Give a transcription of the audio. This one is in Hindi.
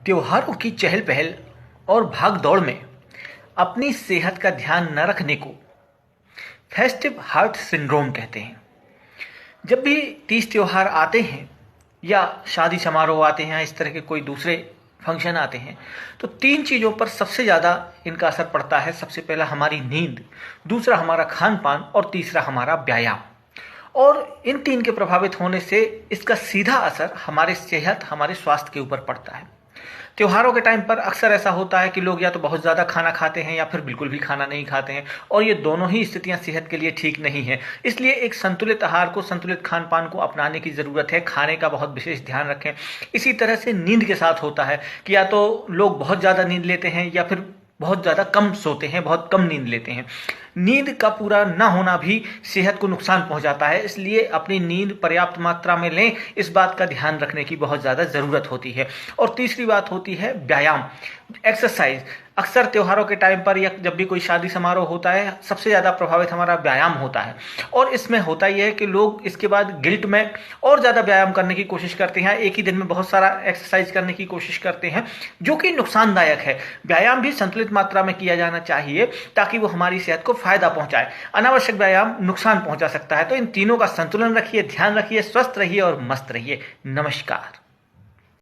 त्योहारों की चहल पहल और भाग दौड़ में अपनी सेहत का ध्यान न रखने को फेस्टिव हार्ट सिंड्रोम कहते हैं। जब भी तीज त्योहार आते हैं या शादी समारोह आते हैं या इस तरह के कोई दूसरे फंक्शन आते हैं तो तीन चीज़ों पर सबसे ज़्यादा इनका असर पड़ता है। सबसे पहला हमारी नींद, दूसरा हमारा खान पान और तीसरा हमारा व्यायाम। और इन तीन के प्रभावित होने से इसका सीधा असर हमारे सेहत, हमारे स्वास्थ्य के ऊपर पड़ता है। त्योहारों के टाइम पर अक्सर ऐसा होता है कि लोग या तो बहुत ज़्यादा खाना खाते हैं या फिर बिल्कुल भी खाना नहीं खाते हैं, और ये दोनों ही स्थितियां सेहत के लिए ठीक नहीं है। इसलिए एक संतुलित आहार को, संतुलित खान पान को अपनाने की ज़रूरत है। खाने का बहुत विशेष ध्यान रखें। इसी तरह से नींद के साथ होता है कि या तो लोग बहुत ज़्यादा नींद लेते हैं या फिर बहुत ज़्यादा कम सोते हैं, बहुत कम नींद लेते हैं। नींद का पूरा ना होना भी सेहत को नुकसान पहुंचाता है, इसलिए अपनी नींद पर्याप्त मात्रा में लें। इस बात का ध्यान रखने की बहुत ज़्यादा ज़रूरत होती है। और तीसरी बात होती है व्यायाम, एक्सरसाइज। अक्सर त्योहारों के टाइम पर या जब भी कोई शादी समारोह होता है, सबसे ज़्यादा प्रभावित हमारा व्यायाम होता है। और इसमें होता यह है कि लोग इसके बाद गिल्ट में और ज़्यादा व्यायाम करने की कोशिश करते हैं, एक ही दिन में बहुत सारा एक्सरसाइज करने की कोशिश करते हैं, जो कि नुकसानदायक है। व्यायाम भी संतुलित मात्रा में किया जाना चाहिए ताकि वो हमारी सेहत को फायदा पहुंचाए। अनावश्यक व्यायाम नुकसान पहुंचा सकता है। तो इन तीनों का संतुलन रखिए, ध्यान रखिए, स्वस्थ रहिए और मस्त रहिए। नमस्कार।